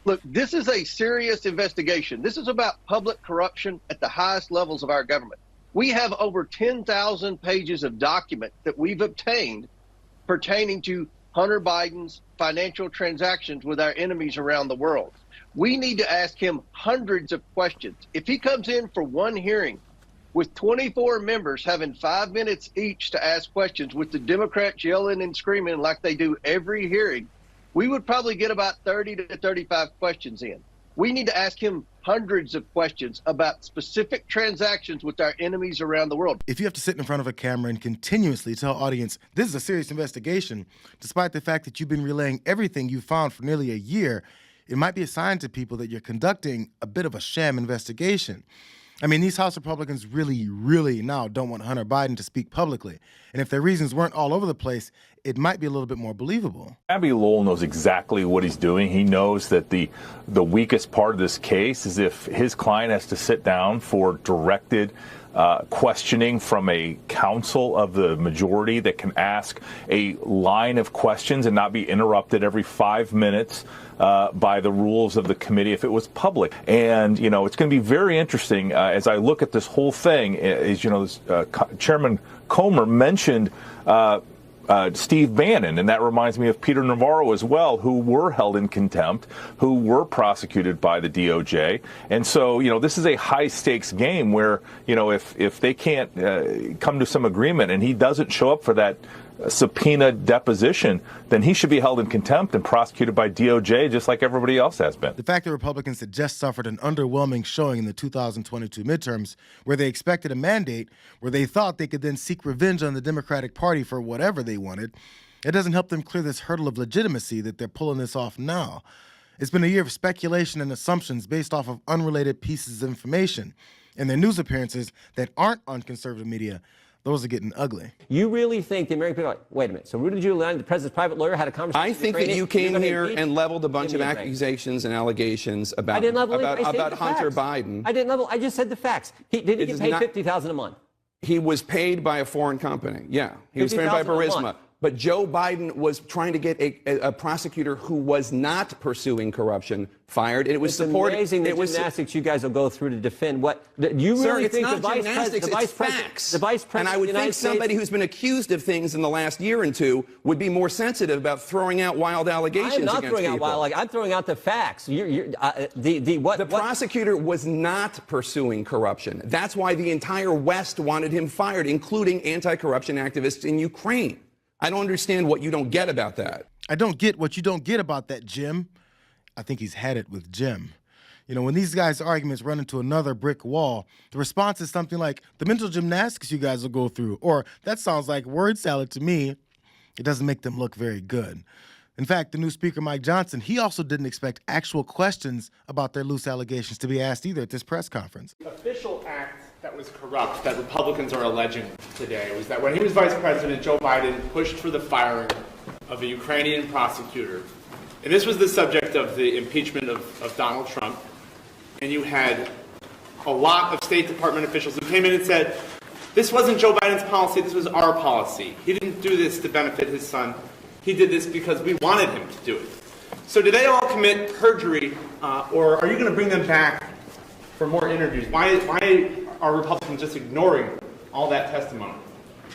Look, this is a serious investigation. This is about public corruption at the highest levels of our government. We have over 10,000 pages of document that we've obtained pertaining to Hunter Biden's financial transactions with our enemies around the world. We need to ask him hundreds of questions. If he comes in for one hearing with 24 members having 5 minutes each to ask questions, with the Democrats yelling and screaming like they do every hearing, we would probably get about 30 to 35 questions in. We need to ask him hundreds of questions about specific transactions with our enemies around the world. If you have to sit in front of a camera and continuously tell audience, this is a serious investigation, despite the fact that you've been relaying everything you found for nearly a year, it might be a sign to people that you're conducting a bit of a sham investigation. I mean, these House Republicans really now don't want Hunter Biden to speak publicly. And if their reasons weren't all over the place, it might be a little bit more believable. Abby Lowell knows exactly what he's doing. He knows that the weakest part of this case is if his client has to sit down for directed questioning from a counsel of the majority that can ask a line of questions and not be interrupted every 5 minutes by the rules of the committee if it was public. And, you know, it's going to be very interesting as I look at this whole thing. As you know, Chairman Comer mentioned Steve Bannon, and that reminds me of Peter Navarro as well, who were held in contempt, who were prosecuted by the DOJ. And so, you know, this is a high-stakes game where, you know, if they can't come to some agreement and he doesn't show up for that subpoena deposition, then he should be held in contempt and prosecuted by DOJ just like everybody else has been. The fact that Republicans had just suffered an underwhelming showing in the 2022 midterms, where they expected a mandate, where they thought they could then seek revenge on the Democratic Party for whatever they wanted, it doesn't help them clear this hurdle of legitimacy that they're pulling this off now. It's been a year of speculation and assumptions based off of unrelated pieces of information, and their news appearances that aren't on conservative media, those are getting ugly. You really think the American people are like, wait a minute, so Rudy Giuliani, the president's private lawyer, had a conversation I with think that you came here and leveled a bunch of Ukraine. accusations and allegations about Hunter Biden. I didn't level. I just said the facts. Did he get paid $50,000 a month? He was paid by a foreign company. Yeah, he was paid by Burisma. But Joe Biden was trying to get a prosecutor who was not pursuing corruption fired. And it was supported. It's amazing the gymnastics you guys will go through to defend what you really think the vice president, it's facts. And I would think somebody who's been accused of things in the last year or two would be more sensitive about throwing out wild allegations against people. I'm not throwing out wild. I'm throwing out the facts. The prosecutor was not pursuing corruption. That's why the entire West wanted him fired, including anti-corruption activists in Ukraine. I don't understand what you don't get about that. I don't get what you don't get about that, Jim. I think he's had it with Jim. You know, when these guys' arguments run into another brick wall, the response is something like, the mental gymnastics you guys will go through, or that sounds like word salad to me. It doesn't make them look very good. In fact, the new Speaker, Mike Johnson, he also didn't expect actual questions about their loose allegations to be asked either at this press conference. The official act that was corrupt that Republicans are alleging today was that when he was vice president, Joe Biden pushed for the firing of a Ukrainian prosecutor. And this was the subject of the impeachment of Donald Trump. And you had a lot of State Department officials who came in and said, this wasn't Joe Biden's policy, this was our policy. He didn't do this to benefit his son. He did this because we wanted him to do it. So do they all commit perjury, or are you going to bring them back for more interviews? Why are Republicans just ignoring all that testimony?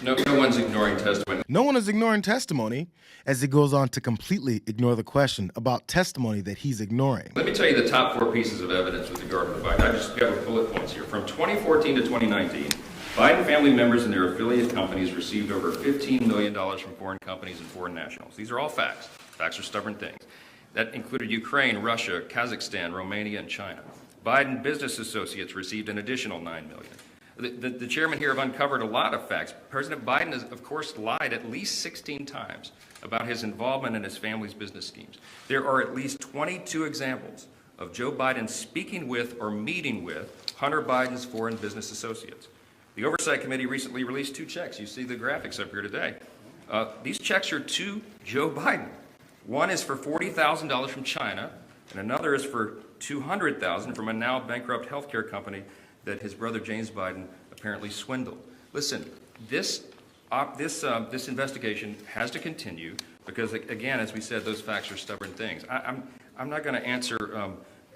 No one's ignoring testimony. No one is ignoring testimony, as he goes on to completely ignore the question about testimony that he's ignoring. Let me tell you the top 4 pieces of evidence with regard to Biden. I just got bullet points here. From 2014 to 2019, Biden family members and their affiliate companies received over $15 million from foreign companies and foreign nationals. These are all facts. Facts are stubborn things. That included Ukraine, Russia, Kazakhstan, Romania, and China. Biden business associates received an additional $9 million. The chairman here have uncovered a lot of facts. President Biden has, of course, lied at least 16 times about his involvement in his family's business schemes. There are at least 22 examples of Joe Biden speaking with or meeting with Hunter Biden's foreign business associates. The Oversight Committee recently released 2 checks. You see the graphics up here today. These checks are to Joe Biden. One is for $40,000 from China, and another is for $200,000 from a now bankrupt healthcare company that his brother James Biden apparently swindled. Listen, this investigation has to continue because, again, as we said, those facts are stubborn things. I'm not going to answer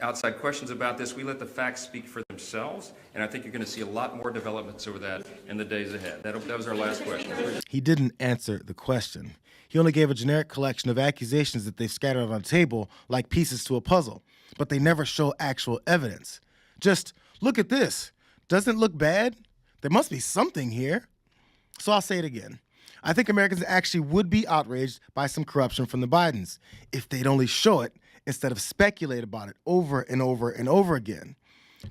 outside questions about this. We let the facts speak for themselves, and I think you're going to see a lot more developments over that in the days ahead. That was our last question. He didn't answer the question. He only gave a generic collection of accusations that they've scattered on a table like pieces to a puzzle, but they never show actual evidence. Just look at this. Doesn't it look bad? There must be something here. So I'll say it again. I think Americans actually would be outraged by some corruption from the Bidens if they'd only show it instead of speculate about it over and over and over again.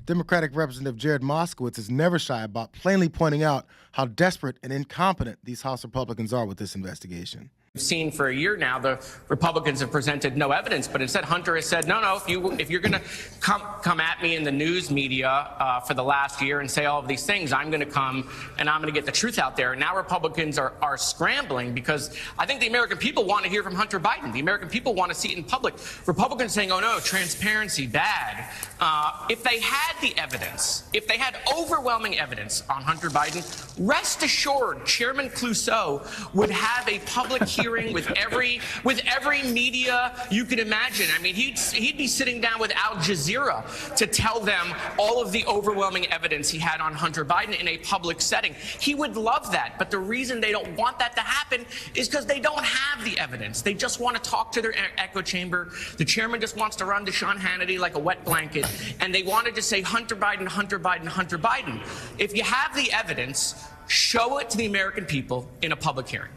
Democratic Representative Jared Moskowitz is never shy about plainly pointing out how desperate and incompetent these House Republicans are with this investigation. We've seen for a year now the Republicans have presented no evidence, but instead Hunter has said, no, if you're going to come at me in the news media for the last year and say all of these things, I'm going to come and I'm going to get the truth out there. And now Republicans are scrambling because I think the American people want to hear from Hunter Biden. The American people want to see it in public. Republicans saying, oh no, transparency, bad. If they had the evidence, if they had overwhelming evidence on Hunter Biden, rest assured Chairman Clouseau would have a public hearing with every media you could imagine. I mean, he'd be sitting down with Al Jazeera to tell them all of the overwhelming evidence he had on Hunter Biden in a public setting. He would love that, but the reason they don't want that to happen is because they don't have the evidence. They just want to talk to their echo chamber. The chairman just wants to run to Sean Hannity like a wet blanket, and they wanted to say Hunter Biden, Hunter Biden, Hunter Biden. If you have the evidence, show it to the American people in a public hearing.